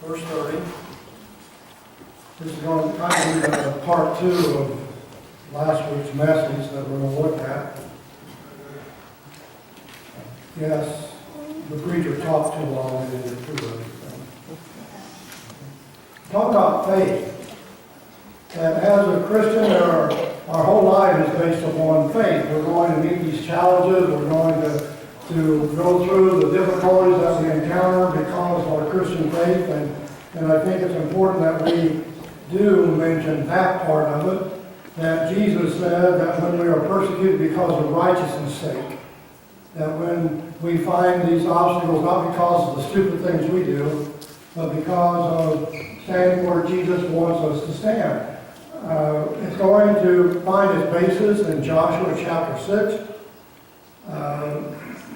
verse 30. This is going to kind of be part 2 of last week's message that we're going to look at. Yes, the preacher talked too long and didn't get through everything. Talk about faith. And as a Christian, our whole life is based upon faith. We're going to meet these challenges. We're going to go through the difficulties that we encounter because of our Christian faith. And I think it's important that we do mention that part of it, that Jesus said that when we are persecuted because of righteousness' sake, that when we find these obstacles, not because of the stupid things we do, but because of standing where Jesus wants us to stand. It's going to find its basis in Joshua chapter 6,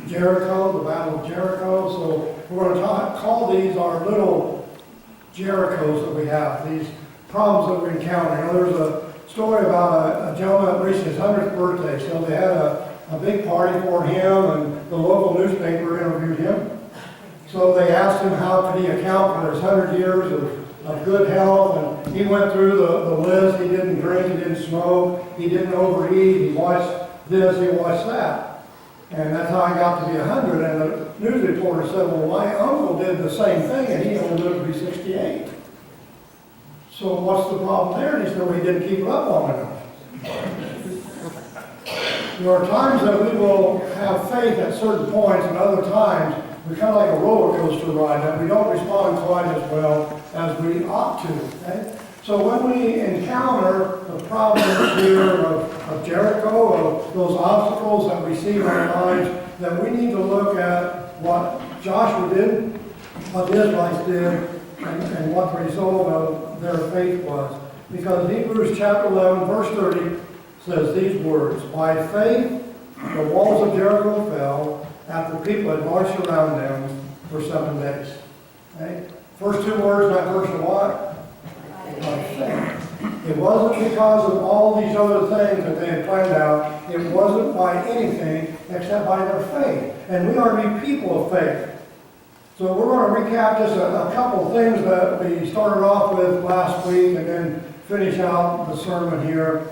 Jericho, the Battle of Jericho. So we're going to call these our little Jerichos that we have, these problems that we encounter. You know, there's a story about a gentleman that reached his 100th birthday. So they had a big party for him, and the local newspaper interviewed him. So they asked him how could he account for his 100 years of good health, and he went through the list. He didn't drink, he didn't smoke, he didn't overeat, he watched this, he watched that. And that's how he got to be 100. And the news reporter said, well, my uncle did the same thing, and he only lived to be 68. So what's the problem there? And he said, well, he didn't keep it up long enough. There are times that we will have faith at certain points, and other times we're kind of like a roller coaster ride, that we don't respond quite as well as we ought to. Okay? So when we encounter the problems here of Jericho, of those obstacles that we see in our lives, that we need to look at what Joshua did, what the Israelites did, and what the result of their faith was. Because Hebrews chapter 11, verse 30 says these words, by faith the walls of Jericho fell after people had marched around them for 7 days. Okay? First 2 words, that verse of what? By faith. It wasn't because of all these other things that they had planned out. It wasn't by anything except by their faith. And we are to be people of faith. So we're going to recap just a couple of things that we started off with last week and then finish out the sermon here.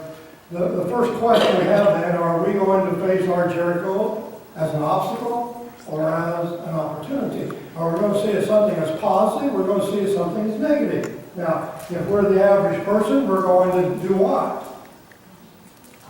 The first question we have then, are we going to face our Jericho as an obstacle or as an opportunity? Are we going to see it as something that's positive? We're going to see it as something that's negative. Now, if we're the average person, we're going to do what?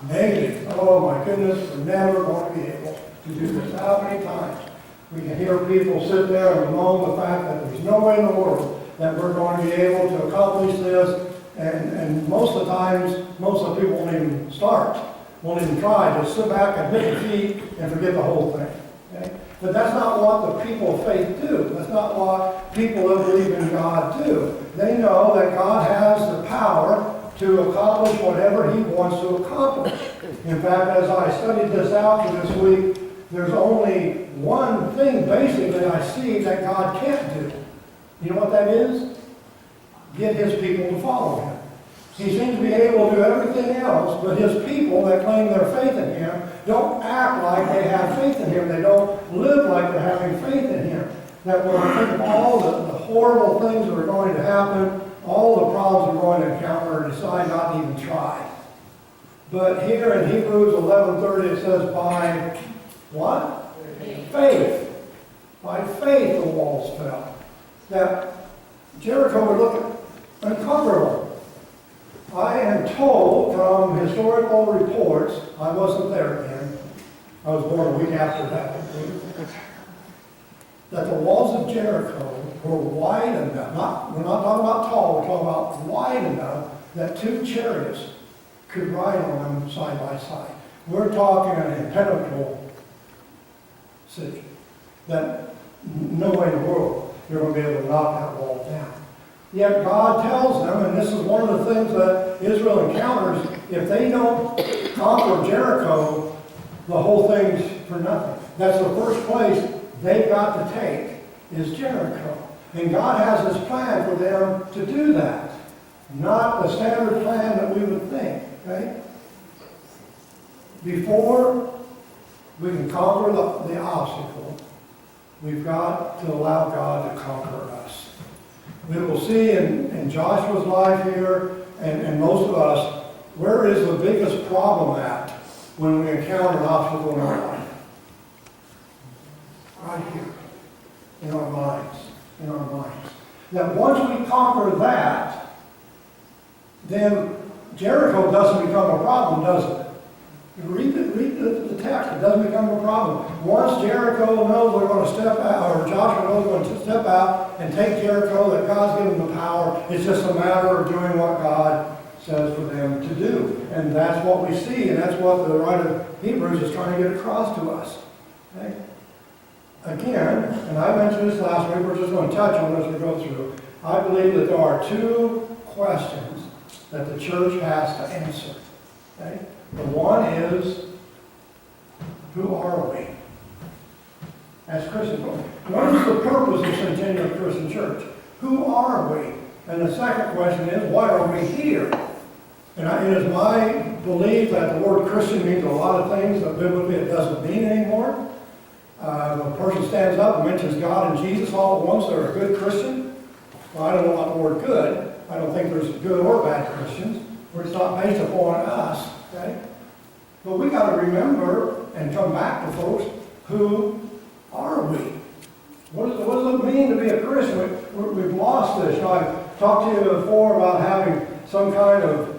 Negative. Oh my goodness, we're never going to be able to do this. How many times? We can hear people sit there and bemoan the fact that there's no way in the world that we're going to be able to accomplish this. And most of the times, most of the people won't even start, won't even try. Just sit back, admit defeat, and forget the whole thing. Okay? But that's not what the people of faith do. That's not what people that believe in God do. They know that God has the power to accomplish whatever He wants to accomplish. In fact, as I studied this out for this week, there's only one thing basically I see that God can't do. You know what that is? Get His people to follow Him. He seems to be able to do everything else, but His people that claim their faith in Him don't act like they have faith in Him. They don't live like they're having faith in Him. That when we think of all the horrible things that are going to happen, all the problems we're going to encounter, decide not to even try. But here in Hebrews 11:30 it says, by what? Faith. By faith the walls fell. That Jericho would look unconquerable. I am told from historical reports, I wasn't there then, I was born a week after that, that the walls of Jericho were wide enough, we're not talking about tall, we're talking about wide enough that 2 chariots could ride on them side by side. We're talking an impenetrable city that no way in the world you're going to be able to knock that wall down. Yet God tells them, and this is one of the things that Israel encounters, if they don't conquer Jericho, the whole thing's for nothing. That's the first place they've got to take, is Jericho. And God has His plan for them to do that. Not the standard plan that we would think. Okay? Before we can conquer the obstacle, we've got to allow God to conquer us. we will see in Joshua's life here, and most of us, where is the biggest problem at when we encounter an obstacle in our life? Right here, in our minds, That once we conquer that, then Jericho doesn't become a problem, does it? Read the text, it doesn't become a problem. Once Jericho knows they're going to step out, or Joshua knows they're going to step out and take Jericho, that God's given them the power, it's just a matter of doing what God says for them to do. And that's what we see, and that's what the writer of Hebrews is trying to get across to us. Okay? Again, and I mentioned this last week, we're just going to touch on it as we go through. I believe that there are two questions that the church has to answer. Okay? The one is, who are we as Christians? What is the purpose of Centennial Christian Church? Who are we? And the second question is, why are we here? And it is my belief that the word Christian means a lot of things that biblically it doesn't mean anymore. When a person stands up and mentions God and Jesus all at once, they're a good Christian. Well, I don't know about the word good. I don't think there's good or bad Christians, where it's not based upon us. Okay? But we got to remember and come back to folks, who are we? What does it mean to be a Christian? We've lost this. I've talked to you before about having some kind of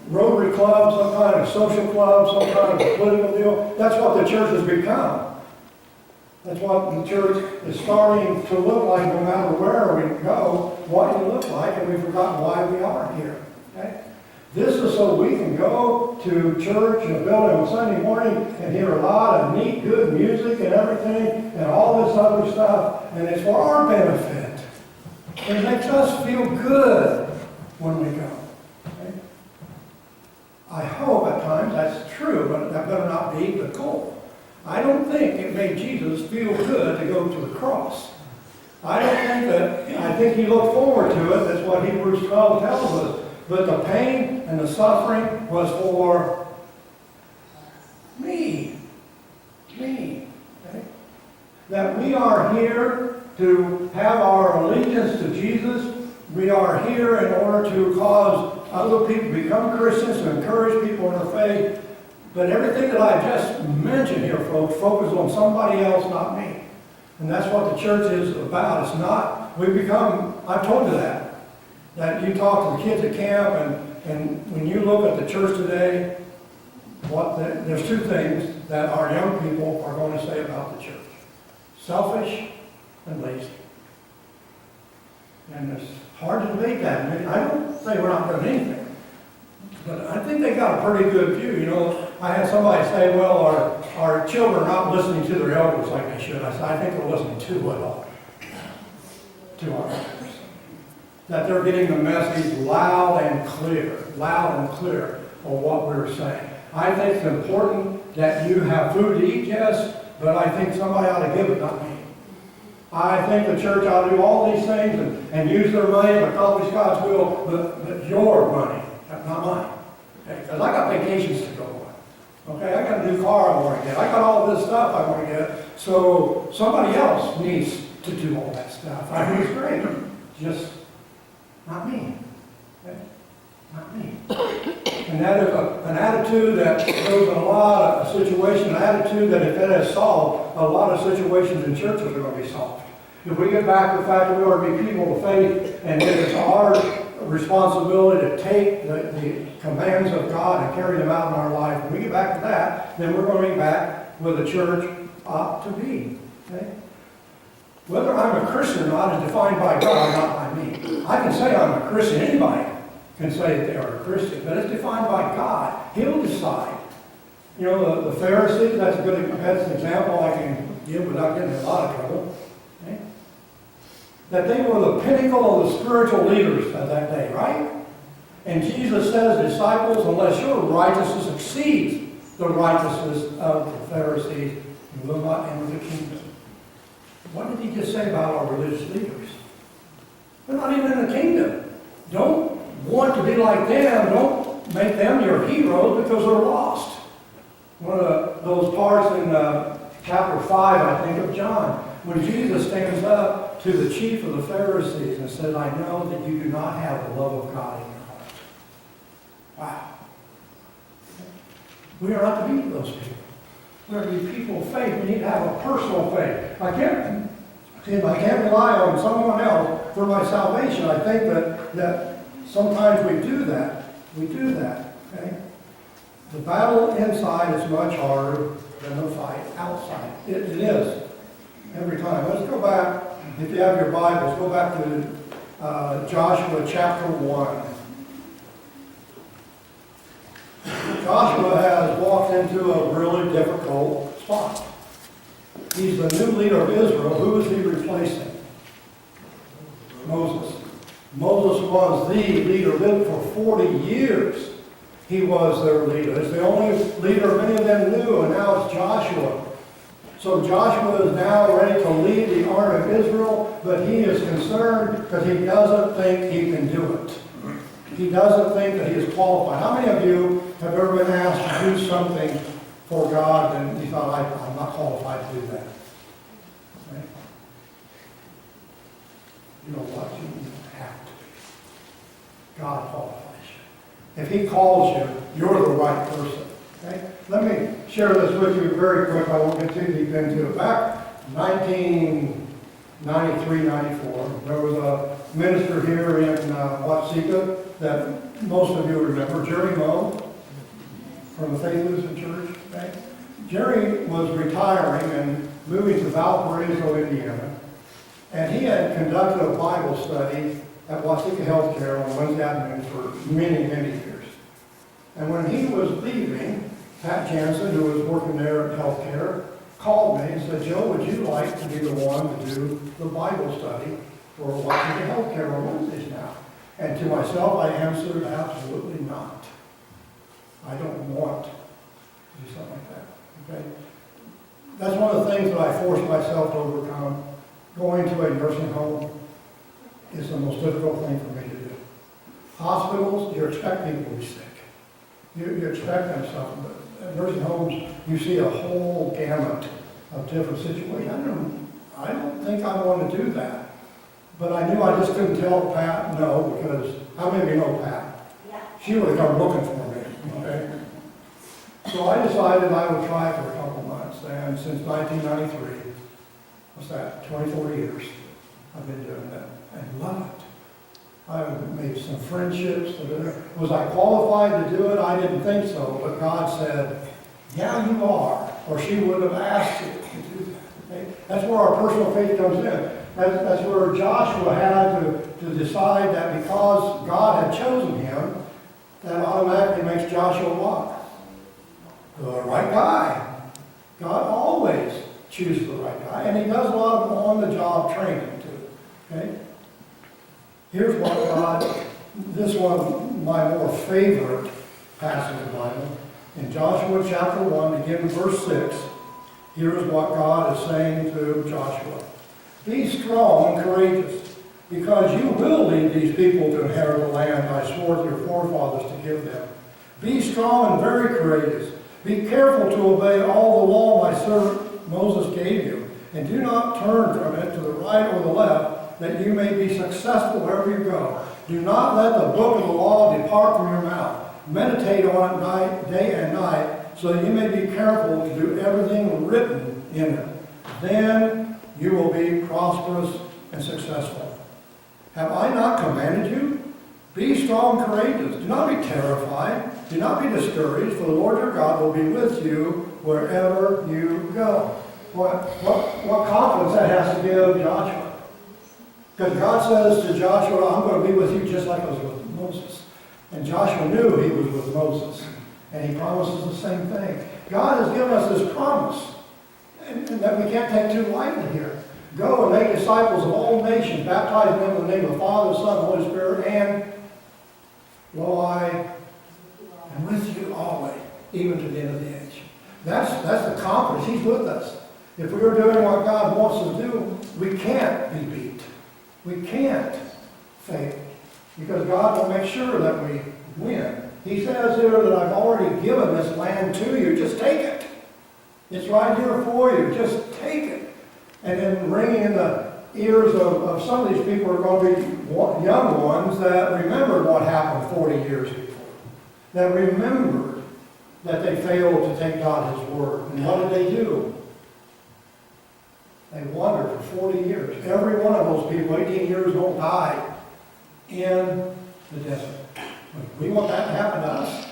Rotary club, some kind of social club, some kind of political deal. That's what the church has become. That's what the church is starting to look like, no matter where we go, what you look like, and we've forgotten why we are here. Okay? This is so we can go to church and building on Sunday morning and hear a lot of neat, good music and everything and all this other stuff, and it's for our benefit. It makes us feel good when we go. Okay? I hope at times that's true, but that better not be the goal. I don't think it made Jesus feel good to go to the cross. I think he looked forward to it. That's what Hebrews 12 tells us. But the pain and the suffering was for me. Okay? That we are here to have our allegiance to Jesus. We are here in order to cause other people to become Christians, to encourage people in their faith. But everything that I just mentioned here, folks, focuses on somebody else, not me. And that's what the church is about. It's not, I've told you that you talk to the kids at camp, and when you look at the church today, there's two things that our young people are going to say about the church. Selfish and lazy. And it's hard to debate that. I mean, I don't say we're not doing anything. But I think they got a pretty good view. You know, I had somebody say, well, our children are not listening to their elders like they should. I said, I think they're listening too well to our elders. That they're getting the message loud and clear of what we're saying. I think it's important that you have food to eat, yes, but I think somebody ought to give it, not me. I think the church ought to do all these things and use their money to accomplish God's will, but your money, not mine. Because I got vacations to go on. Okay, I got a new car I want to get. I got all this stuff I want to get. So somebody else needs to do all that stuff. I think it's great. Just not me. Okay? Not me. And that is an attitude that goes in a lot of situations, an attitude that if it is solved, a lot of situations in churches are going to be solved. If we get back to the fact that we are to be people of faith, and it is our responsibility to take the commands of God and carry them out in our life, when we get back to that, then we're going to be back where the church ought to be. Okay? Whether I'm a Christian or not is defined by God, not by me. I can say I'm a Christian. Anybody can say that they are a Christian, but it's defined by God. He'll decide. You know, the Pharisees, that's an example I can give without getting in a lot of trouble. Okay? That they were the pinnacle of the spiritual leaders of that day, right? And Jesus said to his disciples, unless your righteousness exceeds the righteousness of the Pharisees, you will not enter the kingdom. What did he just say about our religious leaders? They're not even in the kingdom. Don't want to be like them. Don't make them your heroes because they're lost. One of those parts in chapter 5, I think, of John, when Jesus stands up to the chief of the Pharisees and said, I know that you do not have the love of God in your heart. Wow. We are not to be those people. We are to be people of faith. We need to have a personal faith. I can't rely on someone else for my salvation. I think that sometimes we do that. We do that. Okay? The battle inside is much harder than the fight outside. It is. Every time. Let's go back, if you have your Bibles, go back to Joshua chapter 1. Joshua has walked into a really difficult spot. He's the new leader of Israel. Who is he replacing? Moses. Moses was the leader of Israel for 40 years. He was their leader. It's the only leader many of them knew, and now it's Joshua. So Joshua is now ready to lead the army of Israel, but he is concerned because he doesn't think he can do it. He doesn't think that he is qualified. How many of you have ever been asked to do something for God and you thought, I'm not qualified to do that? Right? You know what? You have to be. God qualifies you. If he calls you, you're the right person. Okay? Let me share this with you very quick. I won't get too deep into it. Back 1993, 94, there was a minister here in Watsika that most of you remember, Jerry Moe from the Faith Lutheran Church. Okay? Jerry was retiring and moving to Valparaiso, Indiana, and he had conducted a Bible study at Watsika Healthcare on Wednesday afternoons for many, many years. And when he was leaving, Pat Jansen, who was working there at healthcare, called me and said, Joe, would you like to be the one to do the Bible study for Watsika Healthcare on Wednesdays now? And to myself, I answered, absolutely not. I don't want to do something like that. Okay? That's one of the things that I forced myself to overcome. Going to a nursing home is the most difficult thing for me to do. Hospitals, you expect people to be sick. You expect them something, but at nursing homes, you see a whole gamut of different situations. I don't think I want to do that. But I knew I just couldn't tell Pat no, because how many of you know Pat? Yeah. She would have come looking for me. Okay? So I decided I would try for a couple months, and since 1993, what's that, 24 years, I've been doing that, and love it. I've made some friendships. Was I qualified to do it? I didn't think so, but God said, yeah, you are, or she would have asked you to do that. Okay? That's where our personal faith comes in. That's where Joshua had to decide that because God had chosen him, that automatically makes Joshua what? The right guy. God always chooses the right guy, and he does a lot of on-the-job training too. Okay? Here's what God, this one, my more favorite passage of the Bible. In Joshua chapter 1, again verse 6, here's what God is saying to Joshua. Be strong and courageous, because you will lead these people to inherit the land I swore to your forefathers to give them. Be strong and very courageous. Be careful to obey all the law my servant Moses gave you, and do not turn from it to the right or the left, that you may be successful wherever you go. Do not let the book of the law depart from your mouth. Meditate on it day and night, so that you may be careful to do everything written in it. Then you will be prosperous and successful. Have I not commanded you? Be strong and courageous. Do not be terrified. Do not be discouraged, for the Lord your God will be with you wherever you go. What confidence that has to give Joshua. Because God says to Joshua, I'm going to be with you just like I was with Moses. And Joshua knew he was with Moses. And he promises the same thing. God has given us this promise. And that we can't take too lightly here. Go and make disciples of all nations, baptize them in the name of the Father, Son, and Holy Spirit, and lo, I am with you always, even to the end of the age. That's the confidence. He's with us. If we are doing what God wants us to do, we can't be beat. We can't fail. Because God will make sure that we win. He says here that I've already given this land to you. Just take it. It's right here for you. Just take it. And then ringing in the ears of some of these people are going to be young ones that remembered what happened 40 years before. That remembered that they failed to take God at His word. And what did they do? They wandered for 40 years. Every one of those people, 18 years old, died in the desert. We want that to happen to us.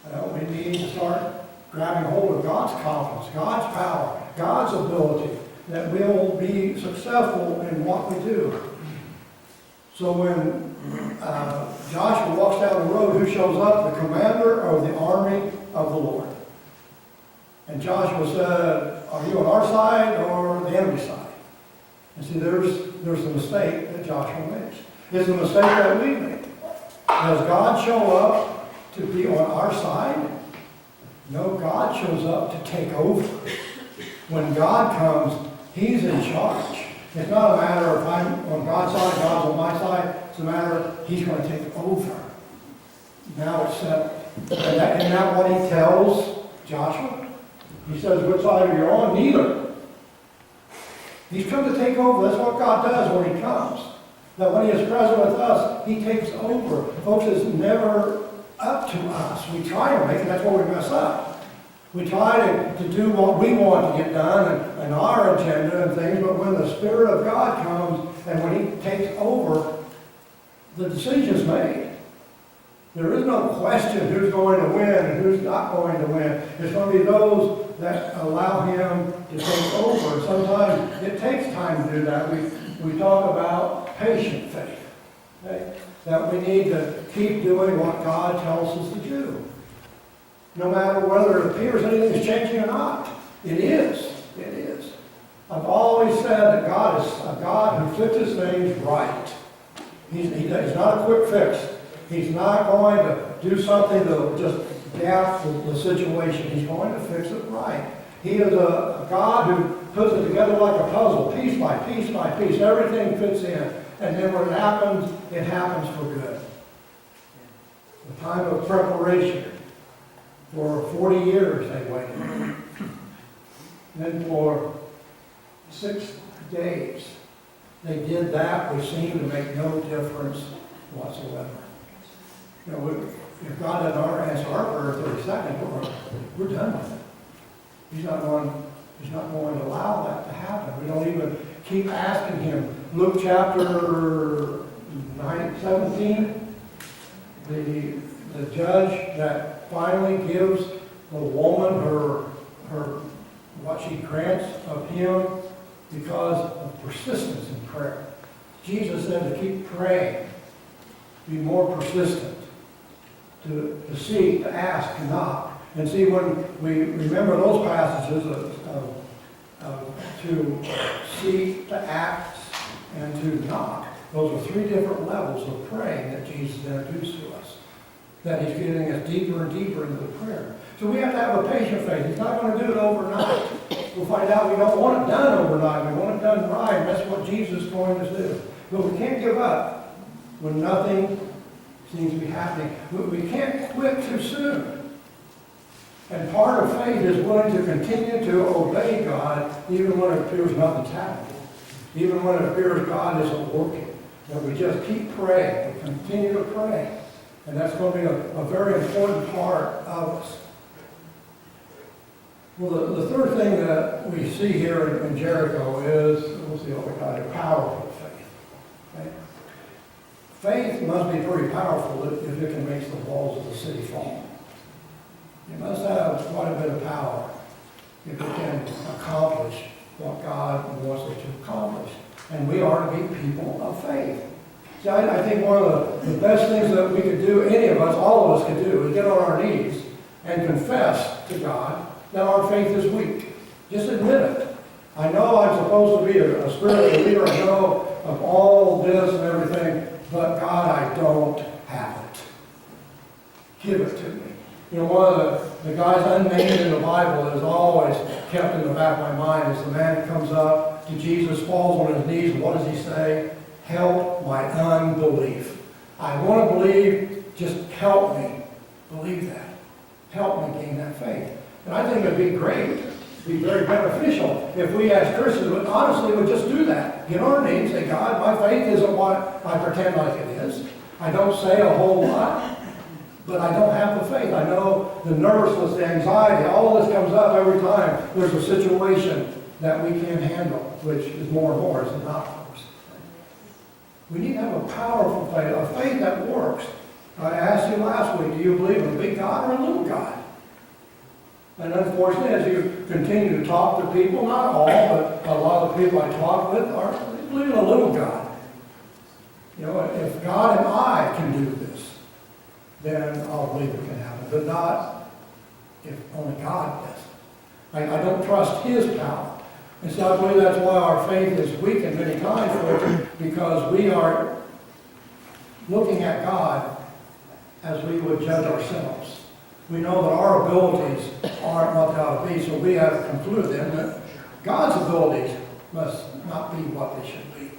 Well, we need to start grabbing hold of God's confidence, God's power, God's ability, that we'll be successful in what we do. So when Joshua walks down the road, who shows up? The commander of the army of the Lord. And Joshua said, are you on our side or the enemy side? And see, there's a mistake that Joshua makes. It's a mistake that we make. Does God show up to be on our side? No, God shows up to take over. When God comes, He's in charge. It's not a matter of I'm on God's side, God's on my side. It's a matter of He's going to take over. Now it's settled. Isn't that what He tells Joshua? He says, which side are you on? Neither. He's come to take over. That's what God does when He comes. That when He is present with us, He takes over. Folks, it's never up to us. We try to make it. That's where we mess up. We try to do what we want to get done and our agenda and things, but when the Spirit of God comes and when He takes over, the decision's made. There is no question who's going to win and who's not going to win. It's going to be those that allow Him to take over. And sometimes it takes time to do that. We talk about patient faith. Okay? That we need to keep doing what God tells us to do. No matter whether it appears anything is changing or not. It is. It is. I've always said that God is a God who fixes things right. He's not a quick fix. He's not going to do something to just gap the situation. He's going to fix it right. He is a God who puts it together like a puzzle, piece by piece by piece. Everything fits in. And then when it happens for good. The time of preparation. For 40 years they waited. Then for 6 days they did that, which seemed to make no difference whatsoever. You know, if God doesn't answer our prayer in 30 seconds, we're done with it. He's not going to allow that to happen. We don't even keep asking Him. Luke chapter 17, the judge that finally gives the woman her what she grants of him because of persistence in prayer. Jesus said to keep praying, be more persistent, to seek, to ask, to knock. And see, when we remember those passages to seek, to act, and to knock, those are 3 different levels of praying that Jesus introduced to us. That He's getting us deeper and deeper into the prayer. So we have to have a patient faith. He's not going to do it overnight. We'll find out we don't want it done overnight. We want it done right. And that's what Jesus is going to do. But we can't give up when nothing seems to be happening. We can't quit too soon. And part of faith is willing to continue to obey God even when it appears nothing's happening. Even when it appears God isn't working. That we just keep praying. We continue to pray. And that's going to be a very important part of us. Well, the third thing that we see here in Jericho is, we'll see what we call it, powerful faith. Okay? Faith must be very powerful if it can make the walls of the city fall. It must have quite a bit of power if it can accomplish what God wants it to accomplish. And we are to be people of faith. See, I think one of the best things that we could do, any of us, all of us could do, is get on our knees and confess to God that our faith is weak. Just admit it. I know I'm supposed to be a spiritual leader. I know of all this and everything, but God, I don't have it. Give it to me. You know, one of the guys unnamed in the Bible is always kept in the back of my mind is the man that comes up to Jesus, falls on his knees, and what does he say? Help my unbelief. I want to believe, just help me believe that. Help me gain that faith. And I think it'd be great be very beneficial if we as Christians would honestly would just do that. Get on our knees, say, God, my faith isn't what I pretend like it is. I don't say a whole lot, but I don't have the faith. I know the nervousness, the anxiety, all of this comes up every time there's a situation that we can't handle, which is more and more, is it not, folks? We need to have a powerful faith, a faith that works. I asked you last week, do you believe in a big God or a little God? And unfortunately, as you continue to talk to people, not all, but a lot of the people I talk with they believe in a little God. You know, if God and I can do this, then I'll believe it can happen. But not if only God does it. I don't trust His power. And so I believe that's why our faith is weakened many times, because we are looking at God as we would judge ourselves. We know that our abilities aren't what they ought to be, so we have concluded then that God's abilities must not be what they should be.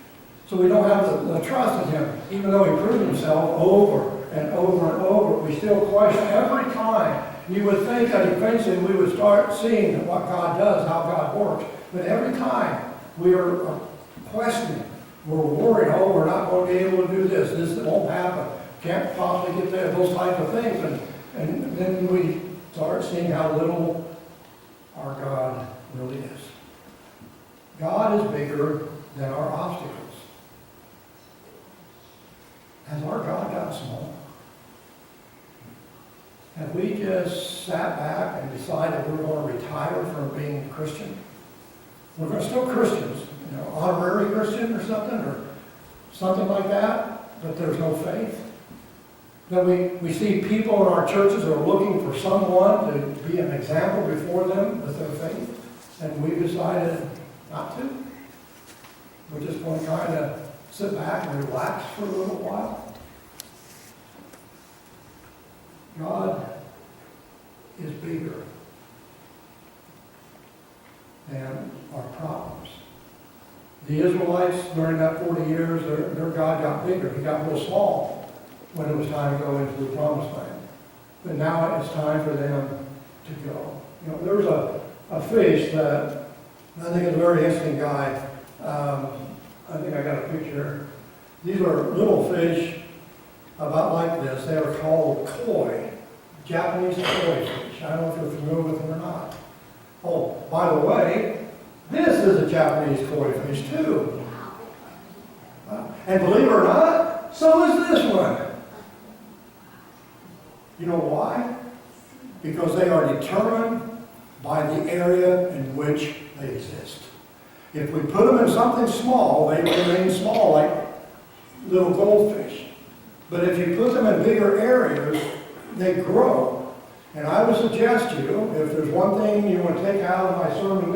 So we don't have the trust in Him. Even though He proved Himself over and over and over, we still question every time. You would think that eventually we would start seeing what God does, how God works. But every time we are questioning, we're worried, oh, we're not going to be able to do this. This won't happen. Can't possibly get there. Those types of things. And then we start seeing how little our God really is. God is bigger than our obstacles. Has our God got small? Have we just sat back and decided we're going to retire from being Christian? We're still Christians, you know, honorary Christian or something like that, but there's no faith. That we see people in our churches that are looking for someone to be an example before them with their faith, and we've decided not to. We're just going to kind of sit back and relax for a little while. God is bigger than our problems. The Israelites, during that 40 years, their God got bigger. He got real small when it was time to go into the promised land. But now it's time for them to go. You know, there was a fish that I think is a very interesting guy. I think I got a picture. These are little fish about like this. They are called koi, Japanese koi fish. I don't know if you're familiar with them or not. Oh, by the way, this is a Japanese koi fish too. And believe it or not, so is this one. You know why? Because they are determined by the area in which they exist. If we put them in something small, they remain small, like little goldfish. But if you put them in bigger areas, they grow. And I would suggest you, if there's one thing you want to take out of my sermon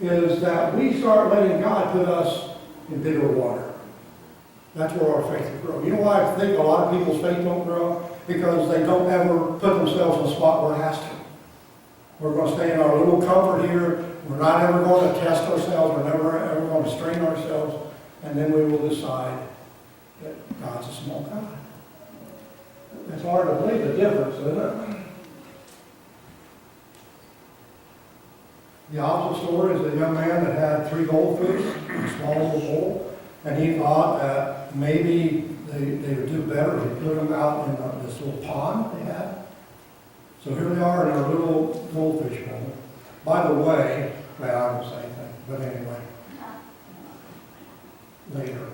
is that we start letting God put us in bigger water. That's where our faith will grow. You know why I think a lot of people's faith don't grow? Because they don't ever put themselves in a spot where it has to. We're going to stay in our little comfort here. We're not ever going to test ourselves. We're never ever going to strain ourselves. And then we will decide that God's a small God. It's hard to believe the difference, isn't it? The opposite story is the young man that had 3 goldfish in a small little bowl, and he thought that maybe they would do better if he put them out in this little pond they had. So here they are in their little goldfish bowl. By the way, well, I won't say anything, but anyway, later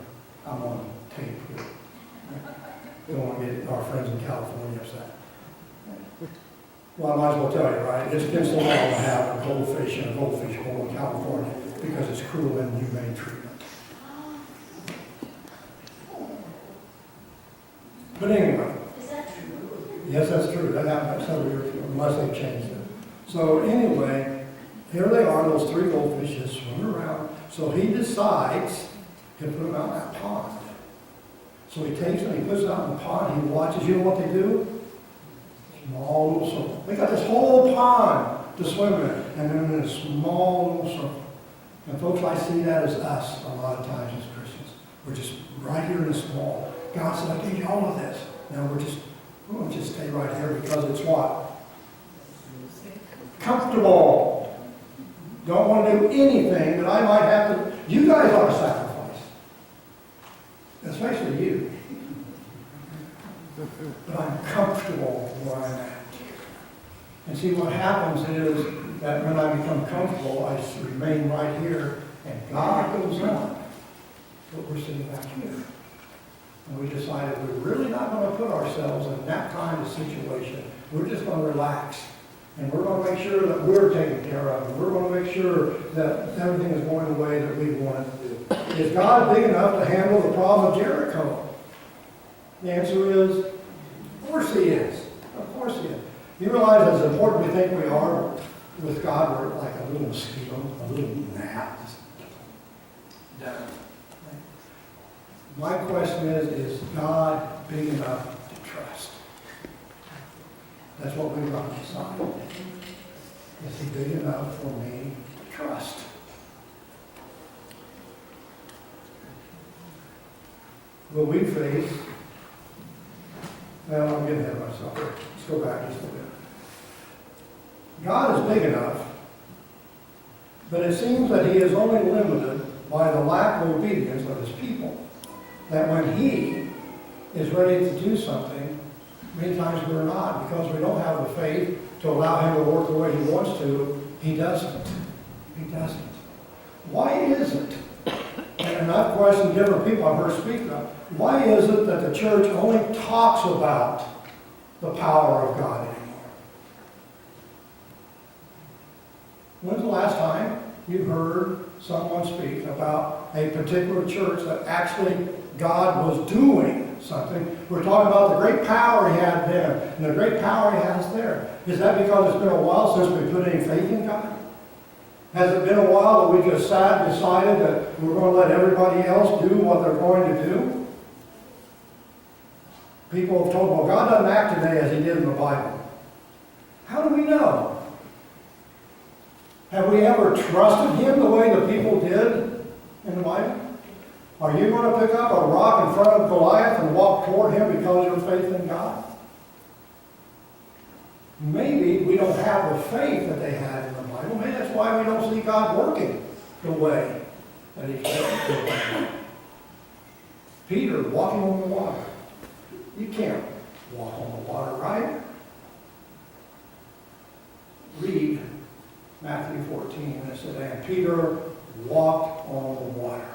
I'm on tape here. Don't want to get our friends in California upset. Well, I might as well tell you, right? It's against the law to have a goldfish in a goldfish bowl in California because it's cruel and inhumane treatment. But anyway. Is that true? Yes, that's true. That happened several years ago, unless they've changed it. So anyway, here they are, those 3 goldfish just swimming around. So he decides to put them out in that pond. So he takes them, he puts them out in the pond, he watches. You know what they do? Small little circle. They got this whole pond to swim in, and then in a small little circle. And folks, I see that as us a lot of times as Christians. We're just right here in the small. God said, I gave you all of this. Now we're going to just stay right here because it's what? Comfortable. Don't want to do anything that I might have to, you guys are a sacrifice. Especially you. But I'm comfortable where I'm at. And see, what happens is that when I become comfortable, I just remain right here, and God goes on. But we're sitting back here. And we decided we're really not going to put ourselves in that kind of situation. We're just going to relax. And we're going to make sure that we're taken care of. And we're going to make sure that everything is going the way that we want it to do. Is God big enough to handle the problem of Jericho? The answer is, of course he is. Of course he is. You realize as important we think we are with God, we're like a little mosquito, a little gnat. Just done. My question is God big enough to trust? That's what we've got to decide. Is he big enough for me to trust? Will we face, well, I'm getting ahead of myself. Let's go back just a bit. God is big enough, but it seems that he is only limited by the lack of obedience of his people. That when he is ready to do something, many times we're not, because we don't have the faith to allow him to work the way he wants to. He doesn't. He doesn't. Why is it? And I've questioned different people I've heard speak of. Why is it that the church only talks about the power of God anymore? When's the last time you heard someone speak about a particular church that actually God was doing something? We're talking about the great power he had then and the great power he has there. Is that because it's been a while since we put any faith in God? Has it been a while that we just sat and decided that we're going to let everybody else do what they're going to do? People have told, well, God doesn't act today as he did in the Bible. How do we know? Have we ever trusted him the way the people did in the Bible? Are you going to pick up a rock in front of Goliath and walk toward him because of your faith in God? Maybe we don't have the faith that they had in the Bible. Maybe that's why we don't see God working the way that he did. Peter walking on the water. You can't walk on the water, right? Read Matthew 14, and it said, and Peter walked on the water.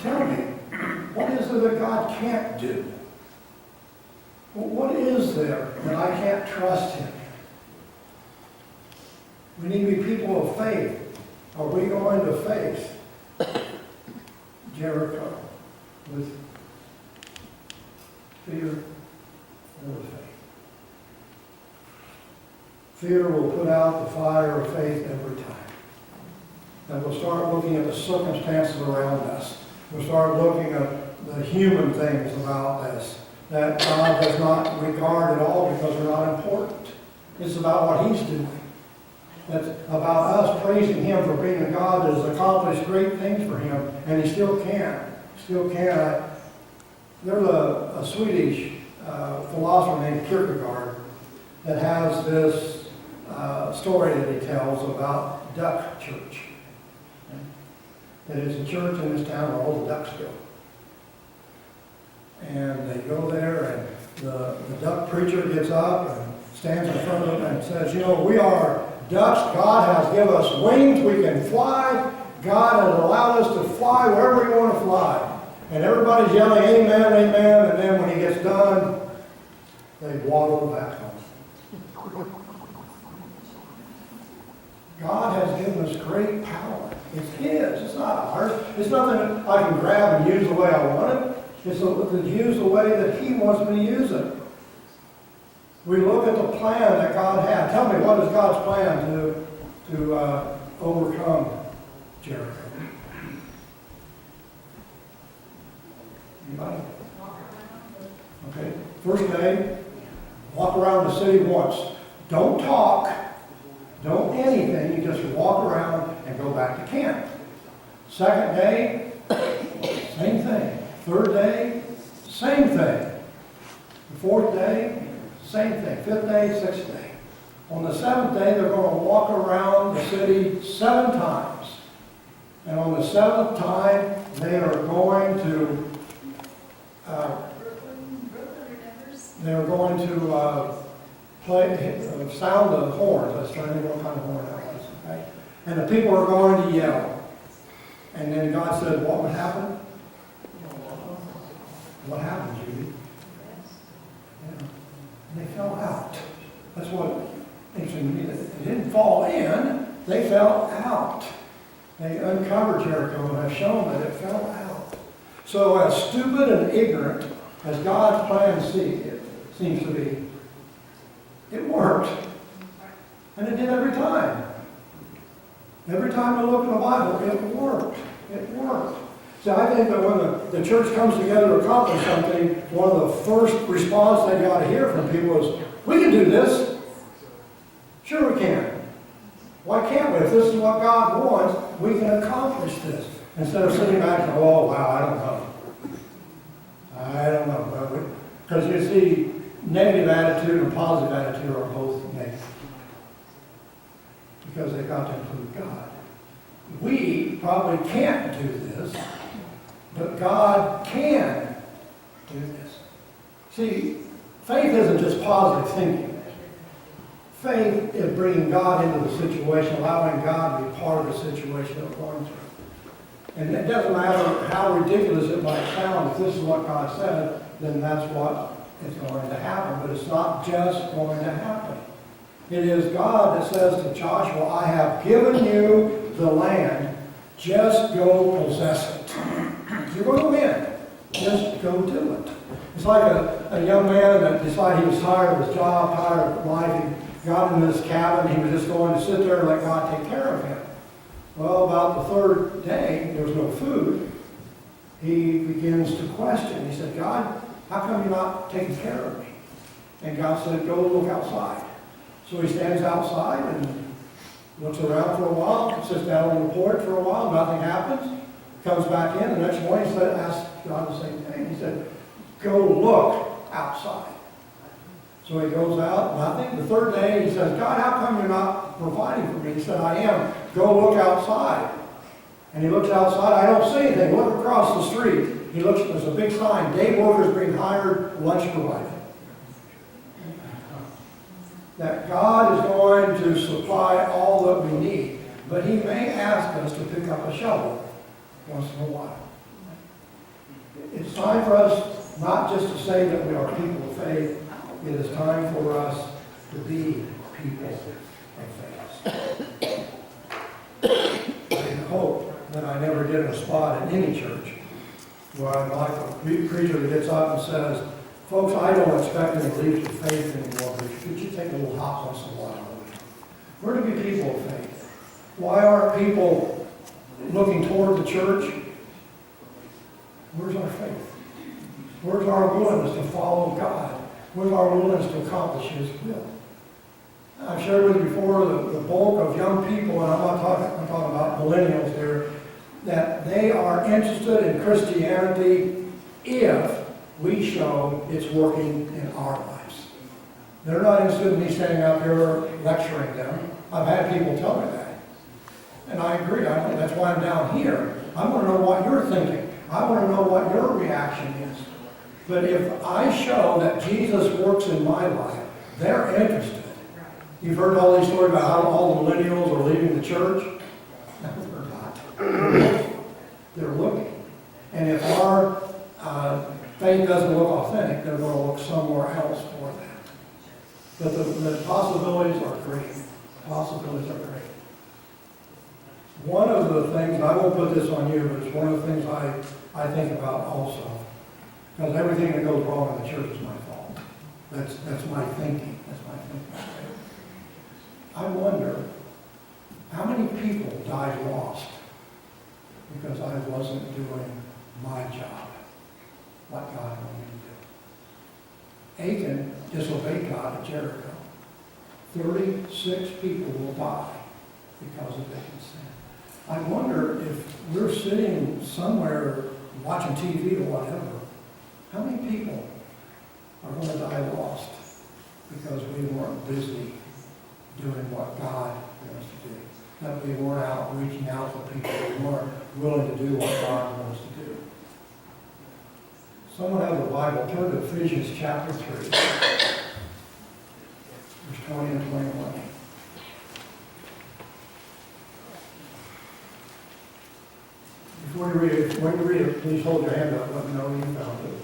Tell me, what is it that God can't do? What is there that I can't trust him? We need to be people of faith. Are we going to face Jericho with fear or with faith? Fear will put out the fire of faith every time. And we'll start looking at the circumstances around us. We'll start looking at the human things about us that God does not regard at all because they're not important. It's about what he's doing. It's about us praising him for being a God that has accomplished great things for him, and he still can. Still can. There's a Swedish philosopher named Kierkegaard that has this story that he tells about Duck Church. That is a church in this town where all the ducks go. And they go there, and the duck preacher gets up and stands in front of them and says, you know, we are ducks. God has given us wings. We can fly. God has allowed us to fly wherever we want to fly. And everybody's yelling, amen, amen. And then when he gets done, they waddle back home. God has given us great power. It's his. It's not ours. It's nothing I can grab and use the way I want it. It's to use the way that he wants me to use it. We look at the plan that God had. Tell me, what is God's plan to overcome Jericho? Anybody? Okay. First day, walk around the city once. Don't talk. Don't anything. You just walk around and go back to camp. Second day, same thing. Third day, same thing. The fourth day, same thing. Fifth day, sixth day. On the seventh day, they're going to walk around the city 7 times. And on the 7th time, they are going to sound the horns. I was trying to think what kind of horn that was. Okay? And the people are going to yell. And then God said, what would happen? What happened, Judy? Yeah. They fell out. That's what interesting to me. They didn't fall in, they fell out. They uncovered Jericho and have shown that it fell out. So as stupid and ignorant as God's plan seems to be, it worked. And it did every time. Every time we look in the Bible, it worked. It worked. So I think that when the church comes together to accomplish something, one of the first response they got to hear from people is, we can do this. Sure we can. Why can't we? If this is what God wants, we can accomplish this. Instead of sitting back and, oh, wow, I don't know. Because you see, negative attitude and positive attitude are both negative. Because they've got to include God. We probably can't do this, but God can do this. See, faith isn't just positive thinking. Faith is bringing God into the situation, allowing God to be part of the situation that we're going through. And it doesn't matter how ridiculous it might sound, if this is what God said, then that's what is going to happen. But it's not just going to happen. It is God that says to Joshua, I have given you the land, just go possess it. You're going to win. Just go do it. It's like a young man that decided he was tired of his job, tired of life. He got into this cabin. He was just going to sit there and let God take care of him. Well, about the 3rd day, there was no food. He begins to question. He said, God, how come you're not taking care of me? And God said, go look outside. So he stands outside and looks around for a while, sits down on the porch for a while, nothing happens. Comes back in, the next morning he said, asked God the same thing. He said, go look outside. So he goes out, nothing. The 3rd day he says, God, how come you're not providing for me? He said, I am. Go look outside. And he looks outside, I don't see anything. Look across the street. He looks, there's a big sign, day workers being hired, lunch provided. That God is going to supply all that we need, but he may ask us to pick up a shovel once in a while. It's time for us not just to say that we are people of faith, it is time for us to be people of faith. I hope that I never get in a spot in any church where I'm like a preacher that gets up and says, folks, I don't expect any leaps of faith anymore, but could you take a little hop once in a while? We're to be people of faith. Why aren't people looking toward the church? Where's our faith? Where's our willingness to follow God? Where's our willingness to accomplish His will? I've shared with you before the bulk of young people, and I'm talking about millennials here, that they are interested in Christianity if we show it's working in our lives. They're not interested in me standing out here lecturing them. I've had people tell me that. And I agree. That's why I'm down here. I want to know what you're thinking. I want to know what your reaction is. But if I show that Jesus works in my life, they're interested. You've heard all these stories about how all the millennials are leaving the church. No, they're not. They're looking. And if our faith doesn't look authentic, they're going to look somewhere else for that. But the possibilities are great. Possibilities are great. One of the things, and I won't put this on you, but it's one of the things I think about also. Because everything that goes wrong in the church is my fault. That's my thinking. That's my thinking. I wonder how many people died lost because I wasn't doing my job, what God wanted me to do. Achan disobeyed God at Jericho. 36 people will die because of Achan's sin. I wonder if we're sitting somewhere watching TV or whatever, how many people are going to die lost because we weren't busy doing what God wants to do. That we weren't out reaching out to people who weren't willing to do what God wants to do. Someone has a Bible, turn to Ephesians chapter 3, verse 20 and 21. Before you read it, when you read it, please hold your hand up, let me know you found it.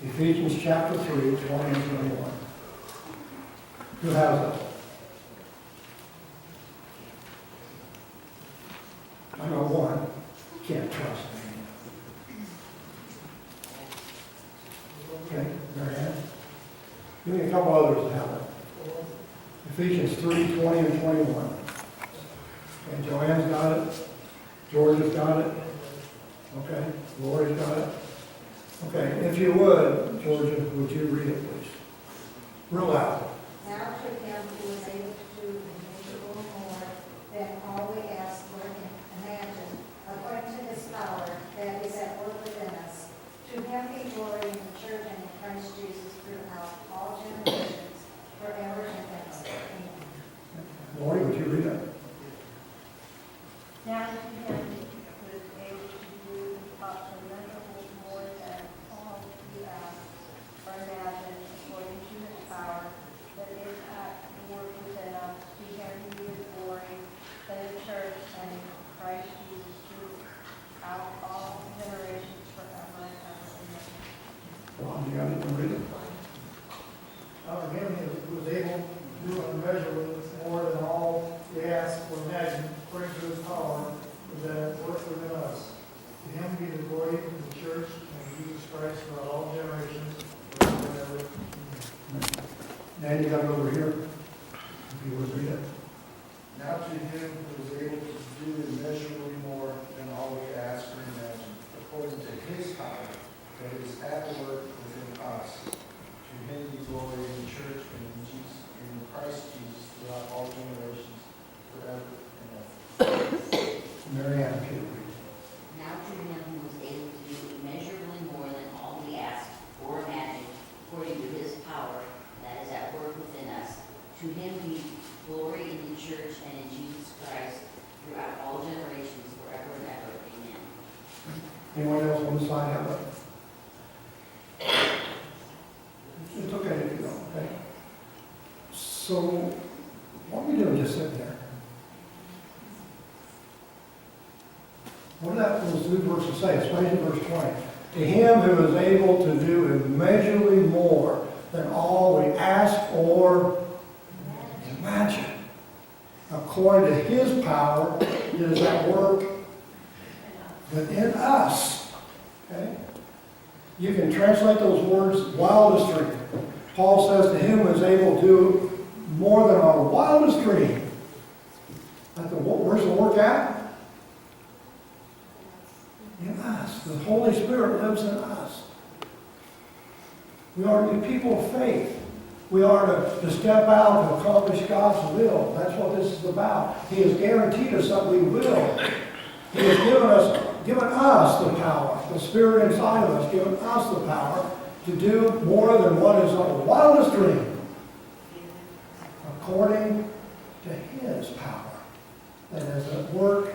Ephesians chapter 3, 20 and 21. Who has it? I know one. Can't trust me. Okay, Marianne. Give me a couple others that have it. Ephesians 3, 20 and 21. Okay, Joanne's got it. George has got it. Okay, Lori's got it. Okay, if you would, Georgia, would you read it, please? Real loud. Now to him who is able to do immeasurably more than all we ask or imagine, according to his power that is at work within us. To him be glory in the church and in Christ Jesus throughout all generations, forever and ever. Amen. Lori, would you read it? Now to him who is able to do immeasurably more than all we ask or imagine, according to his power that is at work within us. To him be the glory in the church and in Christ Jesus throughout all generations, forever and ever. Amen. Ron, you got it? You read it? Him who is able to do immeasurably more than all we ask or imagine, according to his power that at work within us. To him be the glory in the church and in Jesus Christ throughout all generations, forever and ever. Dan, you got it over here? If you would read it. Now to him who is able to do immeasurably more than all we ask or imagine, according to his power that is at work within us. To him be glory in the church and in Christ Jesus throughout all generations, forever and ever. Marianne, if you would read. Now to him who is able to do immeasurably more than all we ask or imagine, according to his power that is at work within us. To him be glory in the church and in Jesus Christ throughout all generations, forever and ever. Amen. Anyone else on the side have it? It's okay if you don't, okay? So, what are we doing just sitting there? What do those two verses say, especially verse 20? To him who is able to do immeasurably more than all we ask or imagine, according to his power that is at work within us. Okay? You can translate those words wildest dream. Paul says to him who is able to do more than our wildest dream. Where's the work at? In us. The Holy Spirit lives in us. We are to be people of faith. We are to step out to accomplish God's will. That's what this is about. He has guaranteed us that we will. He has given us the power, the Spirit inside of us, given us the power to do more than what is our wildest dream, according to his power that is at work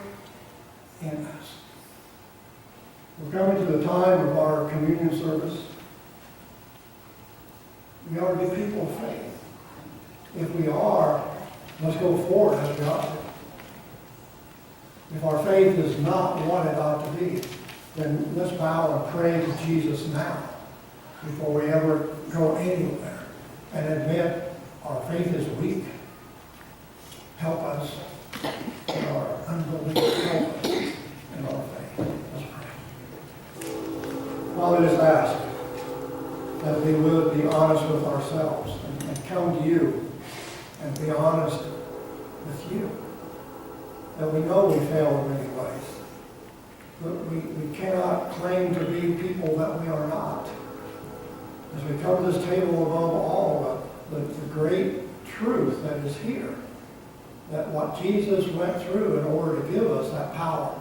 in us. We're coming to the time of our communion service. We are to be people of faith. If we are, let's go forward as we ought to. If our faith is not what it ought to be, then let's bow and pray to Jesus now before we ever go anywhere and admit our faith is weak. Help us in our unbelief. Help us in our faith. Let's pray. Father, just ask that we would be honest with ourselves and come to you and be honest with you. That we know we fail in many ways. But we cannot claim to be people that we are not. As we come to this table above all, the great truth that is here, that what Jesus went through in order to give us that power,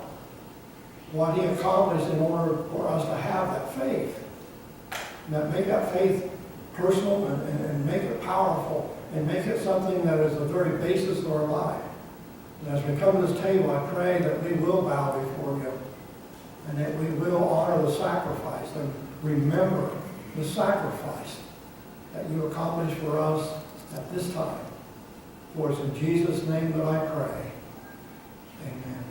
what he accomplished in order for us to have that faith, that make that faith personal and make it powerful and make it something that is the very basis of our life. And as we come to this table, I pray that we will bow before you and that we will honor the sacrifice and remember the sacrifice that you accomplished for us at this time. For it's in Jesus' name that I pray. Amen.